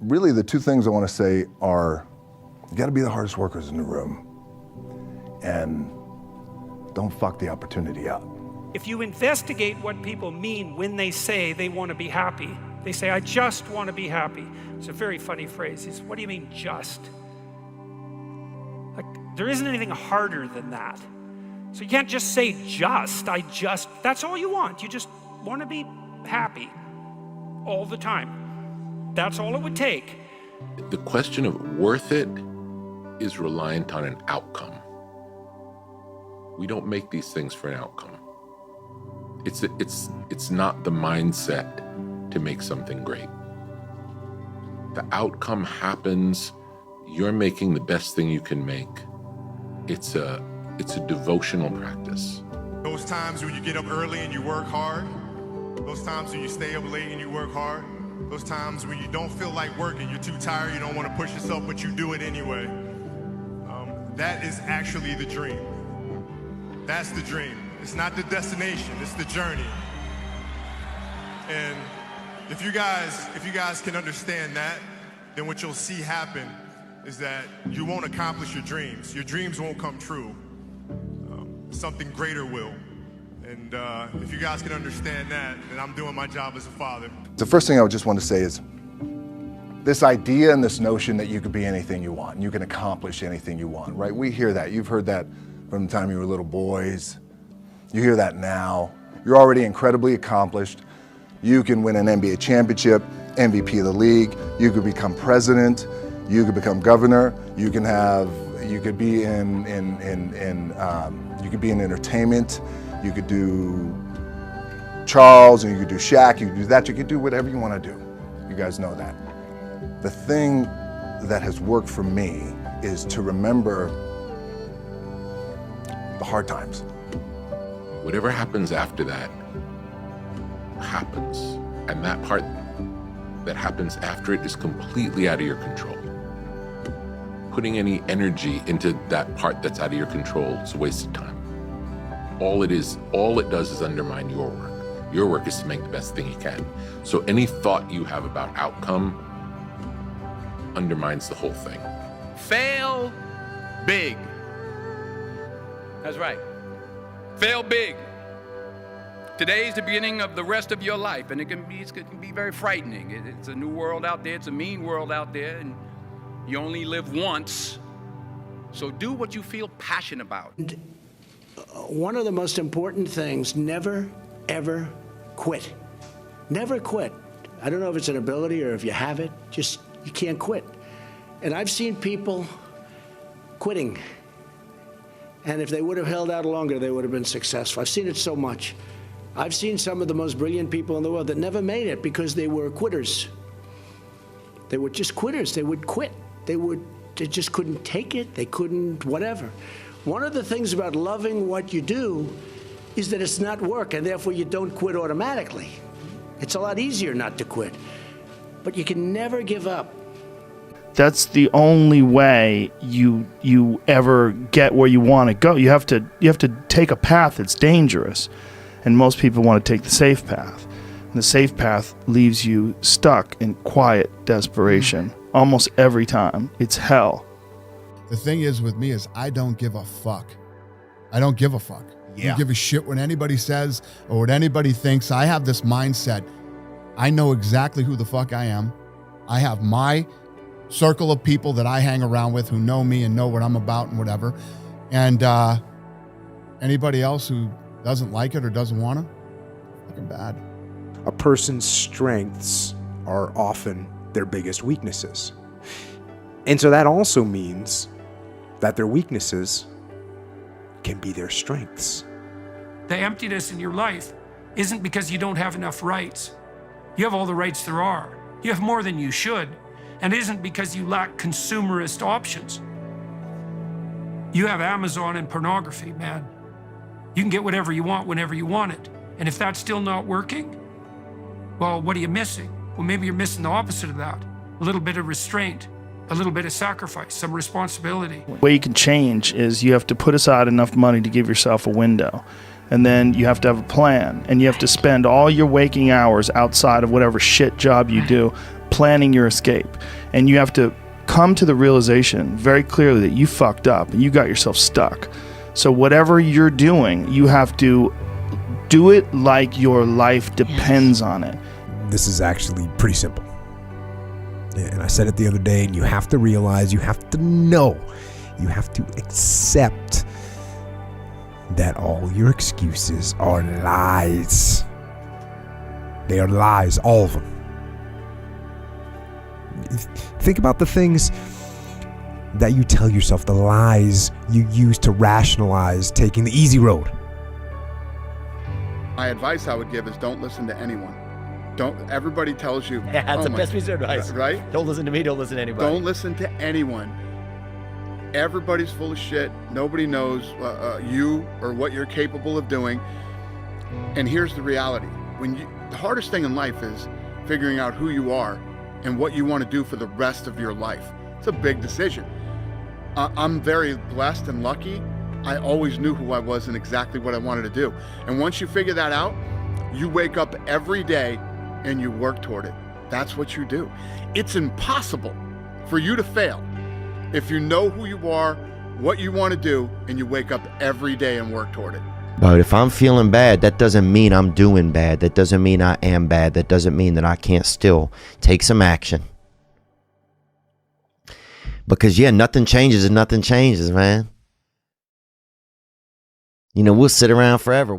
really the two things I want to say are, you got to be the hardest workers in the room, and don't fuck the opportunity up. If you investigate what people mean when they say they want to be happy, they say, I just want to be happy. It's a very funny phrase. It's, what do you mean just? Like, there isn't anything harder than that. So you can't just say that's all you want. You just want to be happy all the time. That's all it would take. The question of worth it is reliant on an outcome. We don't make these things for an outcome. It's not the mindset to make something great. The outcome happens. You're making the best thing you can make. It's a devotional practice. Those times when you get up early and you work hard, those times when you stay up late and you work hard, those times when you don't feel like working, you're too tired, you don't want to push yourself, but you do it anyway. That is actually the dream. That's the dream. It's not the destination, it's the journey. And if you guys can understand that, then what you'll see happen is that you won't accomplish your dreams. Your dreams won't come true. Something greater will. And if you guys can understand that, then I'm doing my job as a father. The first thing I would just want to say is, this idea and this notion that you could be anything you want, and you can accomplish anything you want, right? We hear that. You've heard that from the time you were little boys. You hear that now. You're already incredibly accomplished. You can win an NBA championship, MVP of the league. You could become president. You could become governor. You could be in entertainment. You could do Charles, and you could do Shaq. You could do that. You could do whatever you want to do. You guys know that. The thing that has worked for me is to remember the hard times. Whatever happens after that happens. And that part that happens after it is completely out of your control. Putting any energy into that part that's out of your control is a waste of time. All it does is undermine your work. Your work is to make the best thing you can. So any thought you have about outcome undermines the whole thing. Fail big. That's right. Fail big. Today's the beginning of the rest of your life, and it can be very frightening. It's a new world out there. It's a mean world out there, and you only live once. So do what you feel passionate about. One of the most important things, never, ever quit. Never quit. I don't know if it's an ability or if you have it, just you can't quit. And I've seen people quitting. And if they would have held out longer, they would have been successful. I've seen it so much. I've seen some of the most brilliant people in the world that never made it because they were quitters. They were just quitters. They would quit. They just couldn't take it. They couldn't whatever. One of the things about loving what you do is that it's not work, and therefore you don't quit automatically. It's a lot easier not to quit. But you can never give up. That's the only way you ever get where you want to go. You have to take a path that's dangerous, and most people want to take the safe path. And the safe path leaves you stuck in quiet desperation almost every time. It's hell. The thing is with me is I don't give a fuck. I don't give a fuck. I don't give a shit what anybody says or what anybody thinks. I have this mindset. I know exactly who the fuck I am. I have my circle of people that I hang around with who know me and know what I'm about and whatever. And anybody else who doesn't like it or doesn't want to, fucking bad. A person's strengths are often their biggest weaknesses. And so that also means that their weaknesses can be their strengths. The emptiness in your life isn't because you don't have enough rights. You have all the rights there are. You have more than you should. And it isn't because you lack consumerist options. You have Amazon and pornography, man. You can get whatever you want whenever you want it. And if that's still not working, well, what are you missing? Well, maybe you're missing the opposite of that. A little bit of restraint, a little bit of sacrifice, some responsibility. The way you can change is you have to put aside enough money to give yourself a window. And then you have to have a plan. And you have to spend all your waking hours outside of whatever shit job you do planning your escape. And you have to come to the realization very clearly that you fucked up and you got yourself stuck. So whatever you're doing, you have to do it like your life depends on it. This is actually pretty simple. And I said it the other day, and you have to realize, you have to know, you have to accept that all your excuses are lies. They are lies, all of them. Think about the things that you tell yourself, the lies you use to rationalize taking the easy road. My advice I would give is don't listen to anyone. Everybody tells you. Yeah, that's the best piece of advice. Right? Don't listen to me, don't listen to anybody. Don't listen to anyone. Everybody's full of shit. Nobody knows you or what you're capable of doing. And here's the reality. The hardest thing in life is figuring out who you are and what you want to do for the rest of your life. It's a big decision. I'm very blessed and lucky. I always knew who I was and exactly what I wanted to do. And once you figure that out, you wake up every day and you work toward it. That's what you do. It's impossible for you to fail if you know who you are, what you want to do, and you wake up every day and work toward it. But if I'm feeling bad, that doesn't mean I'm doing bad. That doesn't mean I am bad. That doesn't mean that I can't still take some action. Because, yeah, nothing changes and nothing changes, man. You know, we'll sit around forever.